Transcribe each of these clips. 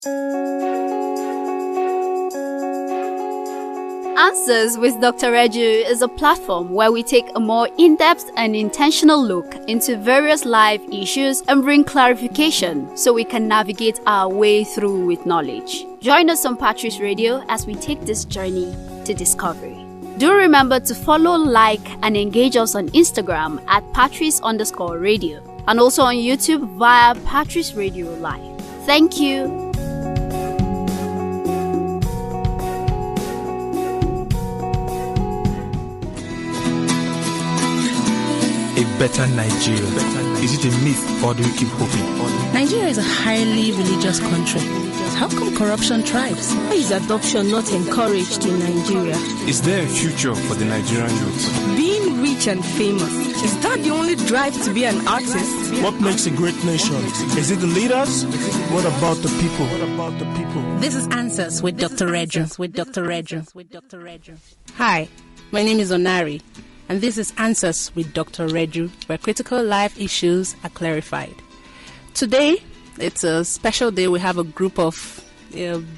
Answers with Dr. Reju is a platform where we take a more in-depth and intentional look into various life issues and bring clarification so we can navigate our way through with knowledge. Join us on Patrice Radio as we take this journey to discovery. Do remember to follow, like, and engage us on Instagram at Patrice_radio and also on YouTube via Patrice Radio Live. Thank you. A better Nigeria. Is it a myth or do we keep hoping? Nigeria is a highly religious country. How come corruption thrives? Why is adoption not encouraged in Nigeria? Is there a future for the Nigerian youth? Being rich and famous, is that the only drive to be an artist? What makes a great nation? Is it the leaders? What about the people? This is Answers with Dr. Reju. Hi, my name is Onari, and this is Answers with Dr. Reju, where critical life issues are clarified. Today, it's a special day. We have a group of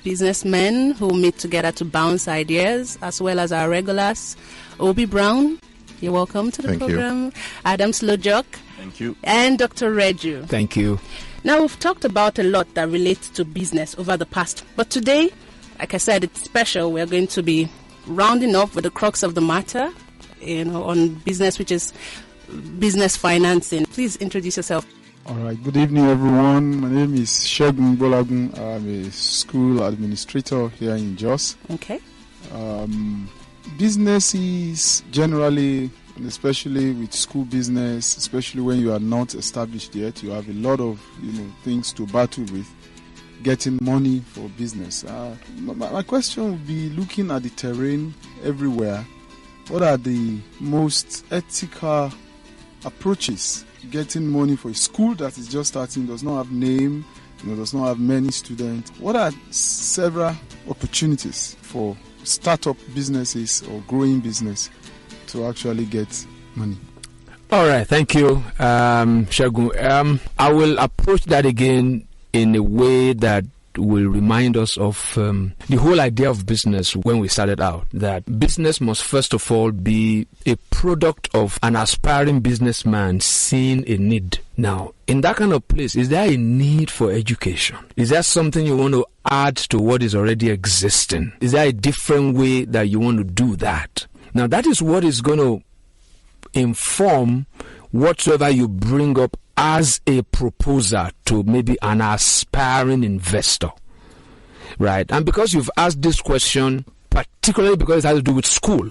businessmen who meet together to bounce ideas, as well as our regulars. Obi Brown, you're welcome to the program. You. Adam Slojok. Thank you. And Dr. Reju. Thank you. Now, we've talked about a lot that relates to business over the past. But today, like I said, it's special. We're going to be rounding up with the crux of the matter, on business, which is business financing. Please introduce yourself. All right. Good evening, everyone. My name is Shegun Bolagun. I'm a school administrator here in Jos. Okay. Business is generally, especially with school business, especially when you are not established yet, you have a lot of things to battle with. Getting money for business. My question would be looking at the terrain everywhere. What are the most ethical approaches getting money for a school that is just starting, does not have name, does not have many students? What are several opportunities for startup businesses or growing business to actually get money? All right, thank you, Shagun. I will approach that again in a way that will remind us of the whole idea of business when we started out, that business must first of all be a product of an aspiring businessman seeing a need. Now, in that kind of place, is there a need for education? Is there something you want to add to what is already existing? Is there a different way that you want to do that? Now, that is what is going to inform whatsoever you bring up as a proposer to maybe an aspiring investor, right? And because you've asked this question, particularly because it has to do with school,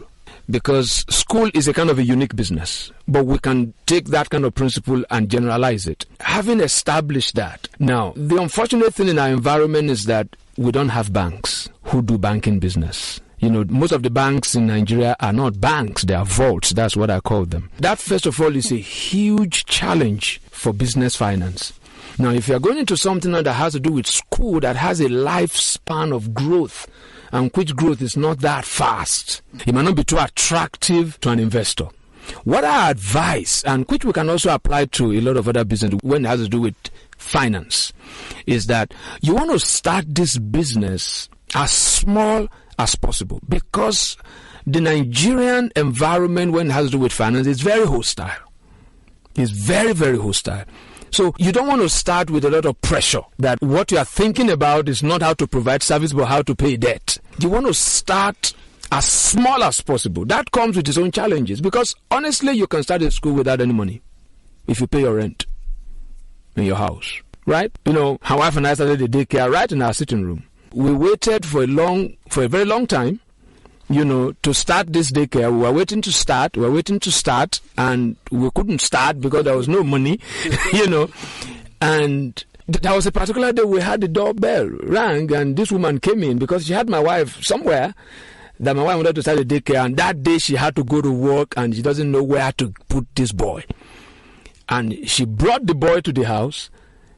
because school is a kind of a unique business, but we can take that kind of principle and generalize it. Having established that, now, the unfortunate thing in our environment is that we don't have banks who do banking business. Most of the banks in Nigeria are not banks, they are vaults. That's what I call them. That, first of all, is a huge challenge for business finance. Now, if you're going into something that has to do with school that has a lifespan of growth, and which growth is not that fast, it might not be too attractive to an investor. What I advise, and which we can also apply to a lot of other business when it has to do with finance, is that you want to start this business as small as possible, because the Nigerian environment when it has to do with finance is very hostile. It's very, very hostile. So you don't want to start with a lot of pressure that what you are thinking about is not how to provide service but how to pay debt. You want to start as small as possible. That comes with its own challenges, because honestly you can start a school without any money if you pay your rent in your house, right? My wife and I started the daycare right in our sitting room. We waited for a very long time, to start this daycare. We were waiting to start, and we couldn't start because there was no money, And there was a particular day we had the doorbell rang, and this woman came in because she had my wife somewhere that my wife wanted to start a daycare, and that day she had to go to work, and she doesn't know where to put this boy. And she brought the boy to the house,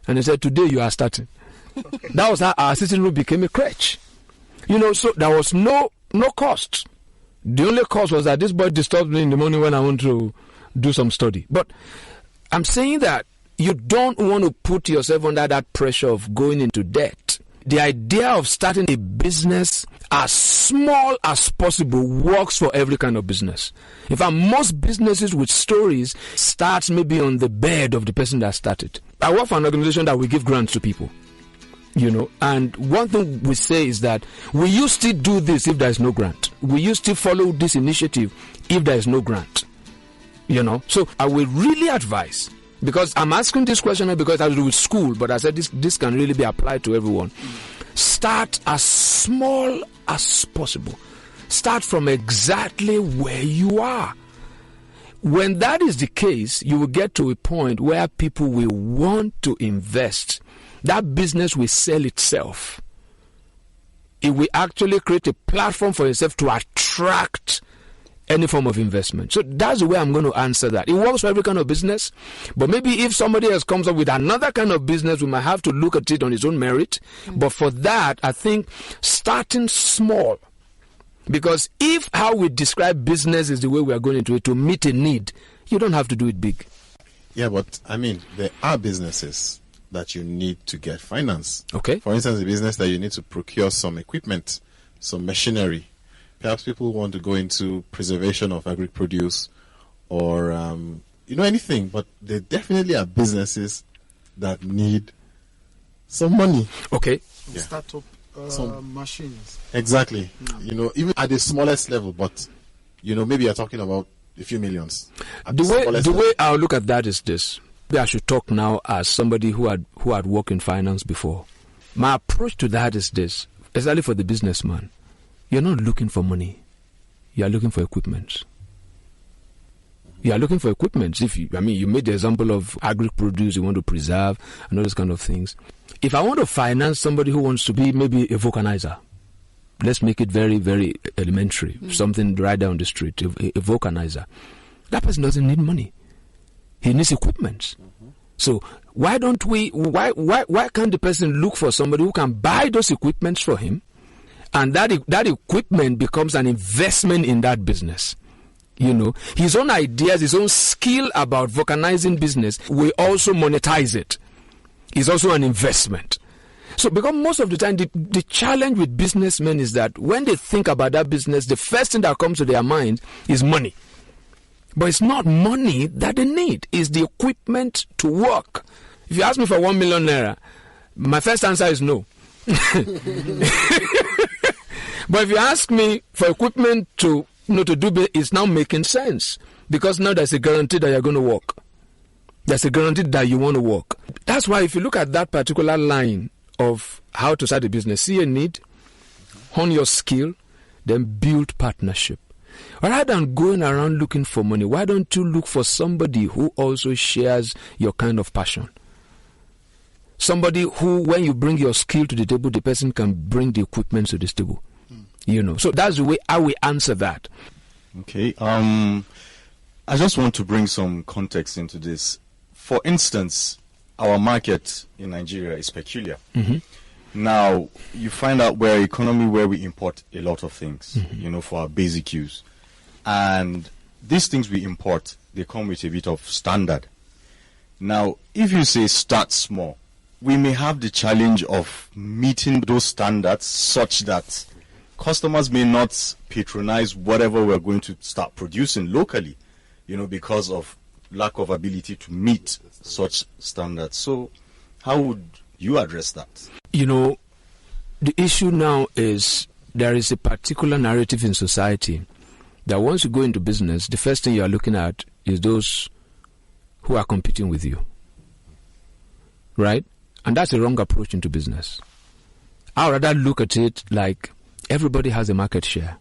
and they said, "Today you are starting." That was how our sitting room became a crèche. So there was no cost. The only cost was that this boy disturbed me in the morning when I want to do some study. But I'm saying that you don't want to put yourself under that pressure of going into debt. the idea of starting a business as small as possible works for every kind of business. In fact, most businesses with stories starts maybe on the bed of the person that started. I work for an organization that we give grants to people. And one thing we say is that will you still do this if there is no grant? Will you still follow this initiative if there is no grant? So I will really advise, because I'm asking this question not because it has to do with school, but I said this can really be applied to everyone. Start as small as possible. Start from exactly where you are. When that is the case, you will get to a point where people will want to invest. That business will sell itself. It will actually create a platform for itself to attract any form of investment. So that's the way I'm going to answer that. It works for every kind of business, but maybe if somebody else comes up with another kind of business, we might have to look at it on its own merit. But for that, I think starting small, because if how we describe business is the way we are going into it to meet a need, you don't have to do it big. Yeah, but there are businesses that you need to get finance. Okay. For instance, a business that you need to procure some equipment, some machinery. Perhaps people want to go into preservation of agri-produce or, anything. But there definitely are businesses that need some money. Okay. Yeah. Startup machines. Exactly. Even at the smallest level, but, maybe you're talking about a few millions. The way I'll look at that is this. I should talk now as somebody who had worked in finance before. My approach to that is this, especially for the businessman. You're not looking for money. You are looking for equipment. You are looking for equipment. You made the example of agri-produce you want to preserve and all those kind of things. If I want to finance somebody who wants to be maybe a vulcanizer, let's make it very, very elementary, something right down the street, a vulcanizer. That person doesn't need money. He needs equipment. So why can't the person look for somebody who can buy those equipments for him, and that equipment becomes an investment in that business? His own ideas, his own skill about vulcanizing business will also monetize it. It's also an investment. So because most of the time the challenge with businessmen is that when they think about that business, the first thing that comes to their mind is money. But it's not money that they need. It's the equipment to work. If you ask me for 1 million naira, my first answer is no. But if you ask me for equipment to do, it's now making sense. Because now there's a guarantee that you're going to work. There's a guarantee that you want to work. That's why if you look at that particular line of how to start a business, see a need, hone your skill, then build partnership. Rather than going around looking for money, why don't you look for somebody who also shares your kind of passion? Somebody who, when you bring your skill to the table, the person can bring the equipment to this table. So that's the way I will answer that. Okay. I just want to bring some context into this. For instance, our market in Nigeria is peculiar. Now, you find out we're an economy where we import a lot of things, for our basic use. And these things we import, they come with a bit of standard. Now, if you say start small, we may have the challenge of meeting those standards such that customers may not patronize whatever we're going to start producing locally, because of lack of ability to meet such standards. So how would you address that? The issue now is there is a particular narrative in society that once you go into business, the first thing you are looking at is those who are competing with you. Right? And that's a wrong approach into business. I would rather look at it like everybody has a market share.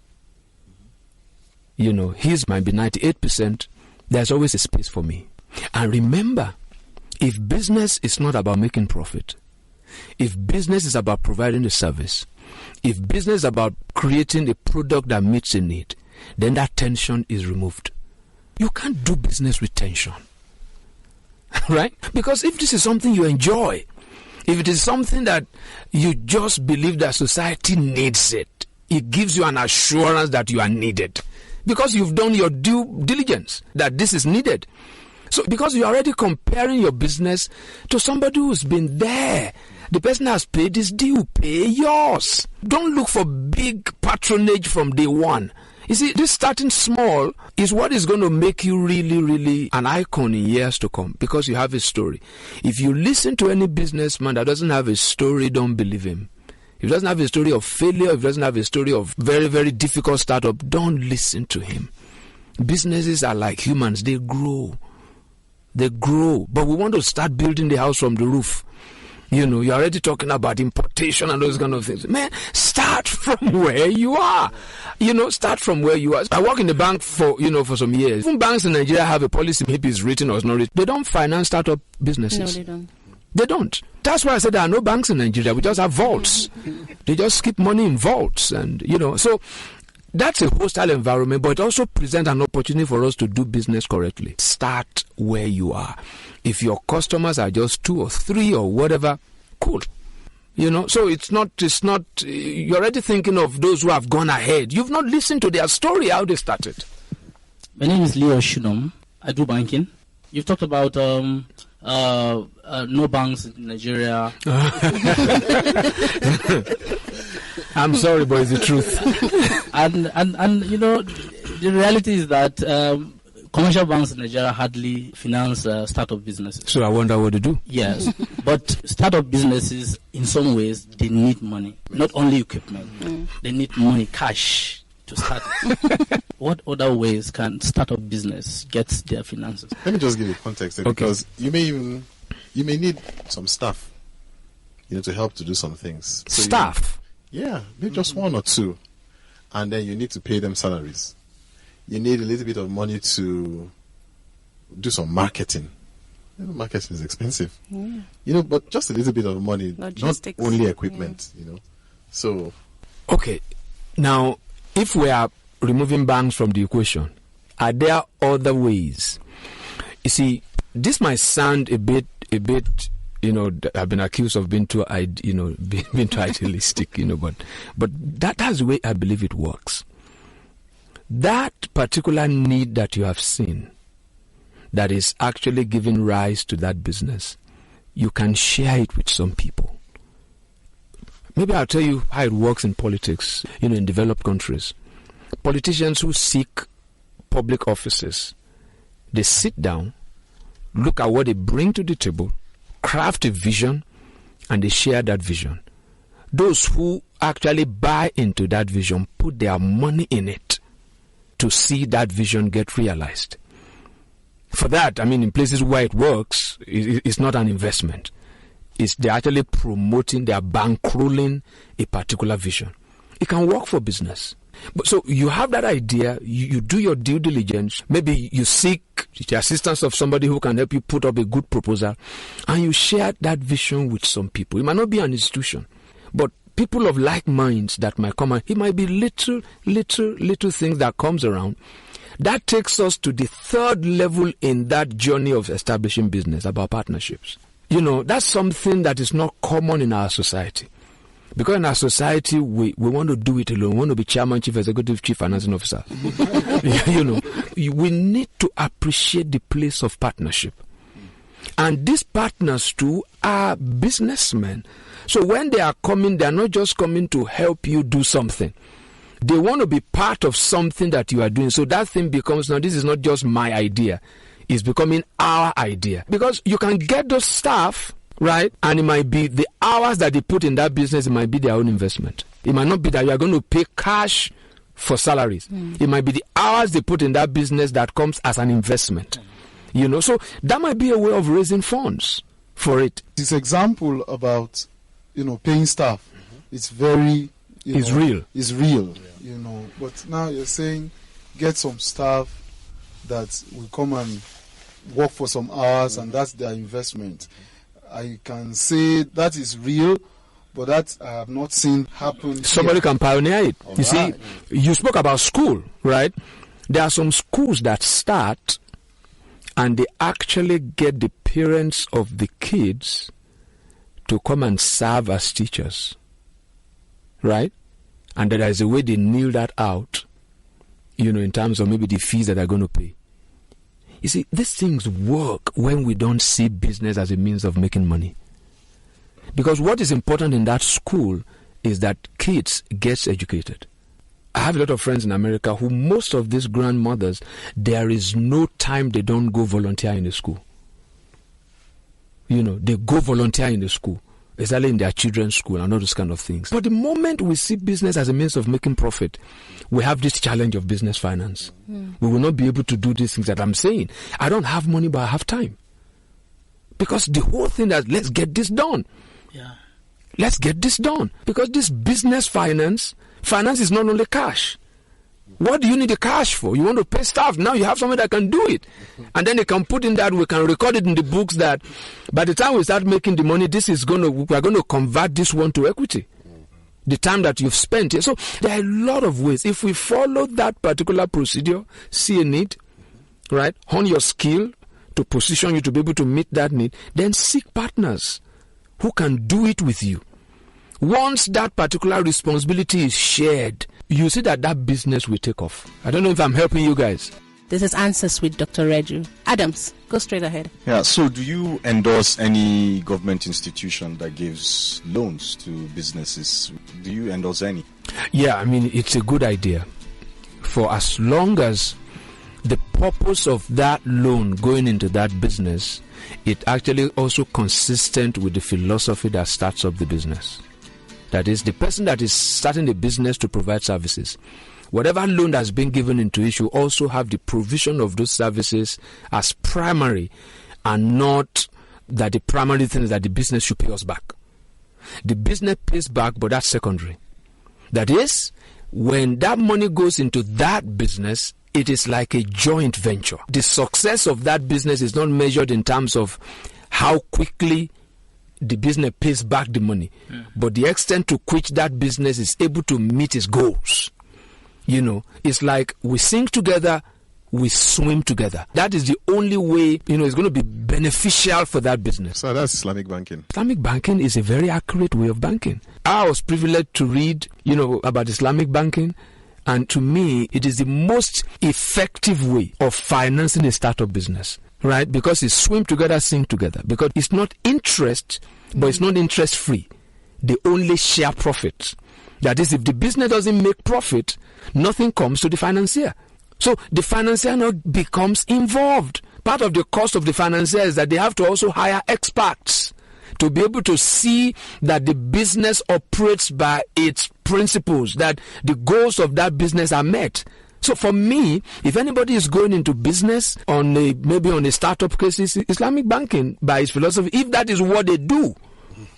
His might be 98%. There's always a space for me. And remember, if business is not about making profit, if business is about providing a service, if business is about creating a product that meets a need, then that tension is removed. You can't do business with tension. Right? Because if this is something you enjoy, if it is something that you just believe that society needs it, it gives you an assurance that you are needed. Because you've done your due diligence that this is needed. So because you're already comparing your business to somebody who's been there, The person has paid his due. Pay yours. Don't look for big patronage from day one. You see, this starting small is what is going to make you really, really an icon in years to come, because you have a story. If you listen to any businessman that doesn't have a story, don't believe him. If he doesn't have a story of failure, if he doesn't have a story of very, very difficult startup, don't listen to him. Businesses are like humans. They grow. They grow. But we want to start building the house from the roof. You know, you're already talking about importation and those kind of things. Man, start from where you are. You know, start from where you are. I work in the bank for some years. Even banks in Nigeria have a policy, maybe it's written or it's not written. They don't finance startup businesses. No, they don't. They don't. That's why I said there are no banks in Nigeria. We just have vaults. They just keep money in vaults. And, so that's a hostile environment, but it also presents an opportunity for us to do business correctly. Start where you are. If your customers are just 2 or 3 or whatever, cool. So it's not, you're already thinking of those who have gone ahead. You've not listened to their story, how they started. My name is Leo Shunom. I do banking. You've talked about no banks in Nigeria. I'm sorry, but it's the truth. and the reality is that commercial banks in Nigeria hardly finance startup businesses. So I wonder what to do. Yes, but startup businesses, in some ways, they need money. Not only equipment. They need money, cash, to start. What other ways can startup business get their finances? Let me just give you context, because you may need some staff, to help to do some things. So staff? Maybe just 1 or 2, and then you need to pay them salaries. You need a little bit of money to do some marketing. Marketing is expensive. But just a little bit of money, logistics. Not only equipment. So okay, now if we are removing banks from the equation, are there other ways? You see, this might sound a bit. I've been accused of being too, being too idealistic. But that's the way I believe it works. That particular need that you have seen, that is actually giving rise to that business, you can share it with some people. Maybe I'll tell you how it works in politics, in developed countries. Politicians who seek public offices, they sit down, look at what they bring to the table, craft a vision, and they share that vision. Those who actually buy into that vision put their money in it to see that vision get realized. For that, in places where it works, it's not an investment. They're actually promoting, they're bankrolling a particular vision. It can work for business. But so you have that idea, you do your due diligence, maybe you seek the assistance of somebody who can help you put up a good proposal, and you share that vision with some people. It might not be an institution, but people of like minds that might come, and it might be little things that comes around. That takes us to the third level in that journey of establishing business, about partnerships. That's something that is not common in our society. Because in our society, we want to do it alone. We want to be chairman, chief executive, chief financing officer. We need to appreciate the place of partnership. And these partners too are businessmen. So when they are coming, they are not just coming to help you do something. They want to be part of something that you are doing. So that thing becomes, now this is not just my idea. It's becoming our idea. Because you can get those staff, right? And it might be the hours that they put in that business, it might be their own investment. It might not be that you are going to pay cash for salaries. It might be the hours they put in that business that comes as an investment. So that might be a way of raising funds for it. This example about, paying staff, it's very, it's real. It's real, But now you're saying get some staff that will come and work for some hours, and that's their investment. I can say that is real, but that I have not seen happen. Somebody can pioneer it. You see, you spoke about school, right? There are some schools that start and they actually get the parents of the kids to come and serve as teachers, right? And there is a way they kneel that out, in terms of maybe the fees that they're going to pay. You see, these things work when we don't see business as a means of making money. Because what is important in that school is that kids get educated. I have a lot of friends in America who, most of these grandmothers, there is no time they don't go volunteer in the school. They go volunteer in the school, especially in their children's school and all those kind of things. But the moment we see business as a means of making profit, we have this challenge of business finance. We will not be able to do these things that I'm saying. I don't have money, but I have time. Because the whole thing that let's get this done. Yeah. Let's get this done. Because this business finance is not only cash. What do you need the cash for? You want to pay staff. Now you have someone that can do it. And then they can put in that, we can record it in the books that by the time we start making the money, we're going to convert this one to equity. The time that you've spent here. So there are a lot of ways. If we follow that particular procedure, see a need, right? Hone your skill to position you to be able to meet that need, then seek partners who can do it with you. Once that particular responsibility is shared, you see that business will take off. I don't know if I'm helping you guys. This is Answers with Dr. Reju. Adams, go straight ahead. Yeah, so do you endorse any government institution that gives loans to businesses? Do you endorse any? Yeah, I mean, it's a good idea. For as long as the purpose of that loan going into that business, it actually also consistent with the philosophy that starts up the business. That is, the person that is starting the business to provide services, whatever loan that's been given into it should also have the provision of those services as primary, and not that the primary thing is that the business should pay us back. The business pays back, but that's secondary. That is, when that money goes into that business, it is like a joint venture. The success of that business is not measured in terms of how quickly the business pays back the money, but the extent to which that business is able to meet its goals. It's like we sink together, we swim together. That is the only way, it's going to be beneficial for that business. So that's Islamic banking. Islamic banking is a very accurate way of banking. I was privileged to read, about Islamic banking, and to me, it is the most effective way of financing a startup business. Right? Because it's swim together, sink together. Because it's not interest, but it's not interest free. They only share profits. That is, if the business doesn't make profit, nothing comes to the financier. So the financier now becomes involved. Part of the cost of the financier is that they have to also hire experts to be able to see that the business operates by its principles, that the goals of that business are met. So for me, if anybody is going into business maybe on a startup case, it's Islamic banking by its philosophy, if that is what they do,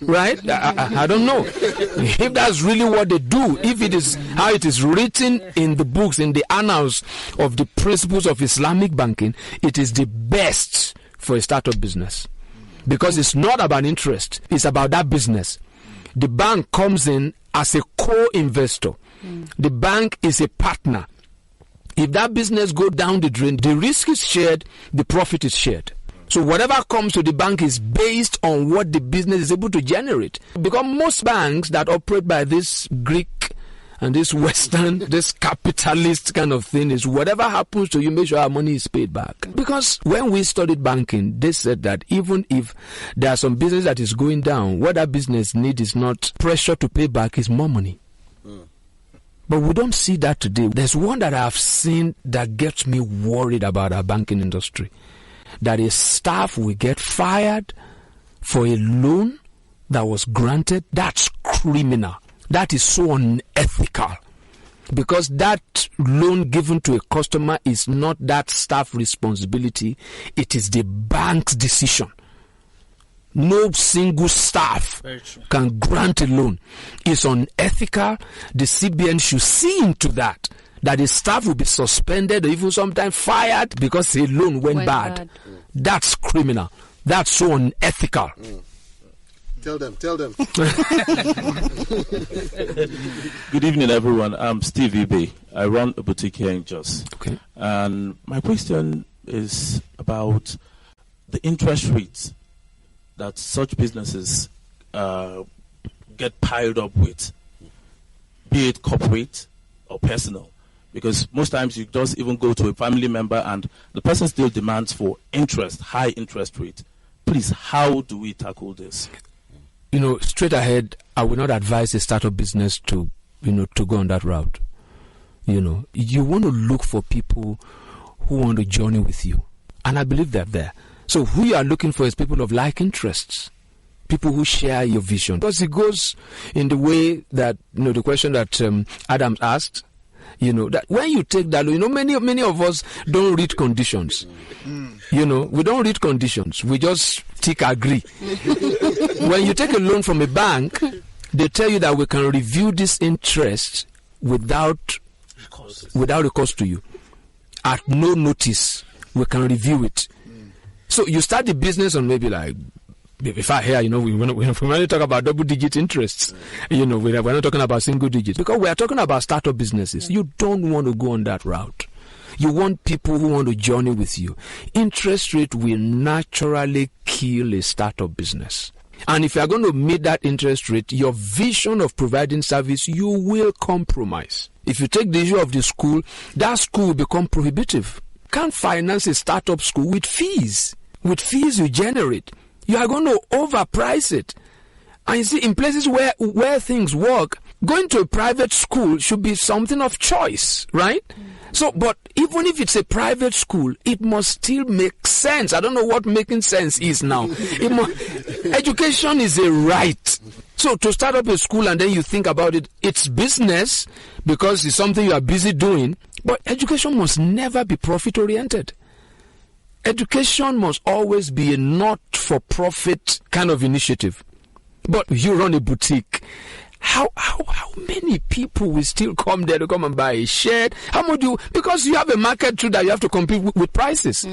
right? I don't know. If that's really what they do, if it is how it is written in the books, in the annals of the principles of Islamic banking, it is the best for a startup business. Because it's not about interest, it's about that business. The bank comes in as a co-investor. The bank is a partner. If that business goes down the drain, the risk is shared, the profit is shared. So whatever comes to the bank is based on what the business is able to generate. Because most banks that operate by this Greek and this Western, this capitalist kind of thing is whatever happens to you, make sure our money is paid back. Because when we studied banking, they said that even if there are some business that is going down, what that business needs is not pressure to pay back, is more money. But we don't see that today. There's one that I've seen that gets me worried about our banking industry. That a staff will get fired for a loan that was granted. That's criminal. That is so unethical. Because that loan given to a customer is not that staff responsibility. It is the bank's decision. No single staff can grant a loan. It's unethical. The CBN should see into that the staff will be suspended or even sometimes fired because a loan went bad. That's criminal. That's so unethical. Tell them. Good evening, everyone. I'm Steve Ibe. I run a boutique here in Jos. Okay. And my question is about the interest rates that such businesses get piled up with, be it corporate or personal. Because most times you just even go to a family member and the person still demands for interest, high interest rate. Please, how do we tackle this? straight ahead, I would not advise a startup business to go on that route. You want to look for people who want to journey with you. And I believe they're there. So who you are looking for is people of like interests, people who share your vision. Because it goes in the way that, the question that Adam asked, that when you take that loan, many of us don't read conditions. We don't read conditions. We just tick agree. When you take a loan from a bank, they tell you that we can review this interest without recourse to you. At no notice, we can review it. So you start the business on maybe like, if I hear, we only talk about double-digit interests. We're not talking about single digits. Because we are talking about startup businesses. You don't want to go on that route. You want people who want to journey with you. Interest rate will naturally kill a startup business. And if you are going to meet that interest rate, your vision of providing service, you will compromise. If you take the issue of the school, that school will become prohibitive. Can't finance a startup school with fees. With fees you generate, you are going to overprice it. And you see, in places where things work, going to a private school should be something of choice, right? So, but even if it's a private school, it must still make sense. I don't know what making sense is now. Education is a right. So to start up a school and then you think about it, it's business because it's something you are busy doing. But education must never be profit-oriented. Education must always be a not-for-profit kind of initiative. But you run a boutique. How many people will still come there to come and buy a shirt? How much because you have a market too that you have to compete with prices.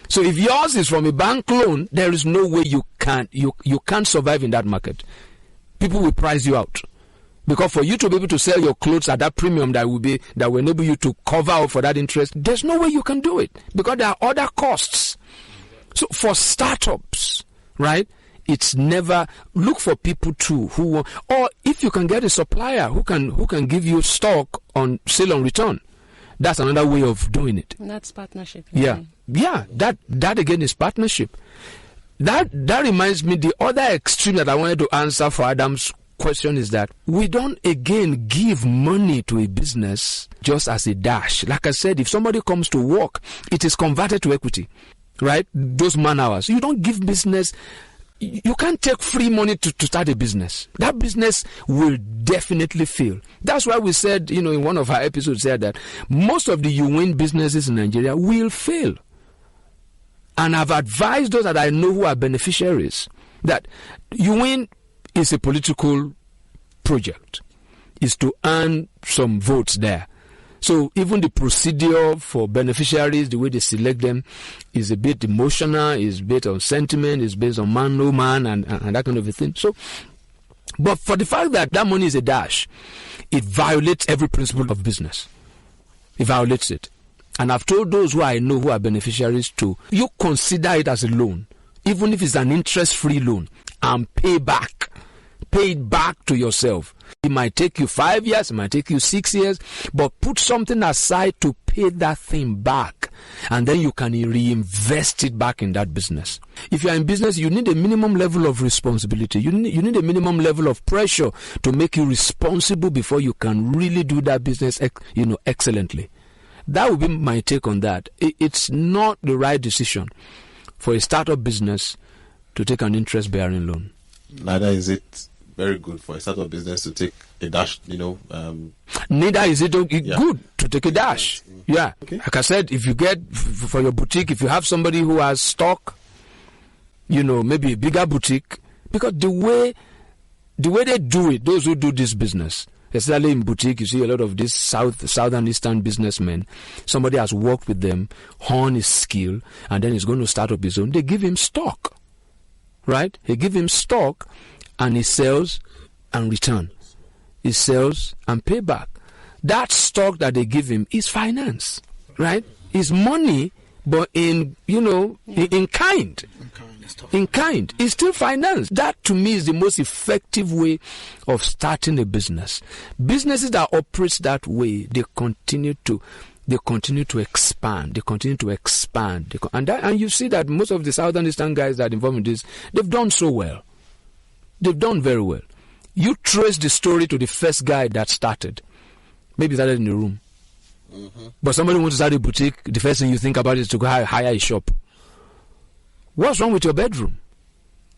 So if yours is from a bank loan, there is no way you can't survive in that market. People will price you out. Because for you to be able to sell your clothes at that premium that will enable you to cover up for that interest, there's no way you can do it. Because there are other costs. So for startups, right, it's never look for people too who, or if you can get a supplier who can give you stock on sale on return. That's another way of doing it. That's partnership. Yeah. That again is partnership. That reminds me, the other extreme that I wanted to answer for Adam's question is that we don't again give money to a business just as a dash. Like I said, if somebody comes to work, it is converted to equity, right? Those man hours. You don't give business. You can't take free money to start a business. That business will definitely fail. That's why we said, in one of our episodes said that most of the you win businesses in Nigeria will fail. And I've advised those that I know who are beneficiaries that you win is a political project. Is to earn some votes there. So even the procedure for beneficiaries, the way they select them, is a bit emotional, is based on sentiment, is based on man, no man, and that kind of a thing. So, but for the fact that money is a dash, it violates every principle of business. It violates it. And I've told those who I know who are beneficiaries to, you consider it as a loan, even if it's an interest-free loan, and pay back. Pay it back to yourself. It might take you 5 years, it might take you 6 years, but put something aside to pay that thing back, and then you can reinvest it back in that business. If you are in business, you need a minimum level of responsibility. You need a minimum level of pressure to make you responsible before you can really do that business, excellently. That would be my take on that. It's not the right decision for a startup business to take an interest-bearing loan. Neither is it very good for a startup business to take a dash, Neither is it good to take a dash. Yeah. Okay. Like I said, if you get, for your boutique, if you have somebody who has stock, maybe a bigger boutique, because the way they do it, those who do this business, especially in boutique, you see a lot of these southern eastern businessmen, somebody has worked with them, honed his skill, and then he's going to start up his own. They give him stock. Right? He give him stock and he sells and return. He sells and pay back. That stock that they give him is finance. Right? It's money, but in kind. In kind. It's still finance. That to me is the most effective way of starting a business. Businesses that operate that way, they continue to expand. And you see that most of the southern eastern guys that are involved in this, they've done so well. they've done very well. You trace the story to the first guy that started. Maybe started in the room. But somebody wants to start a boutique, the first thing you think about is to go hire a shop. What's wrong with your bedroom?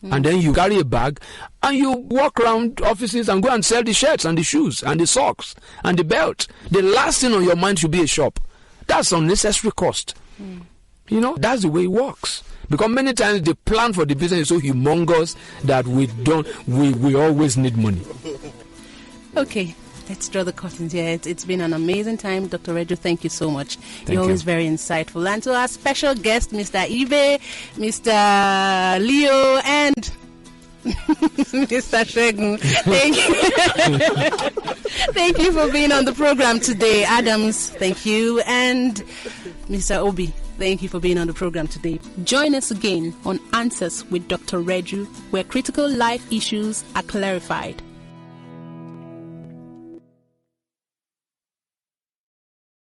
And then you carry a bag and you walk around offices and go and sell the shirts and the shoes and the socks and the belt. The last thing on your mind should be a shop. That's unnecessary cost. You know, that's the way it works. Because many times the plan for the business is so humongous that we always need money. Okay, let's draw the curtains here. It's been an amazing time. Dr. Reju, thank you so much. Thank You're always you. very insightful. And to our special guest, Mr. Ibe, Mr. Leo, and Mr. Shegun, thank you. Thank you for being on the program today. Adams, thank you. And Mr. Obi, thank you for being on the program today. Join us again on Answers with Dr. Reju, where critical life issues are clarified.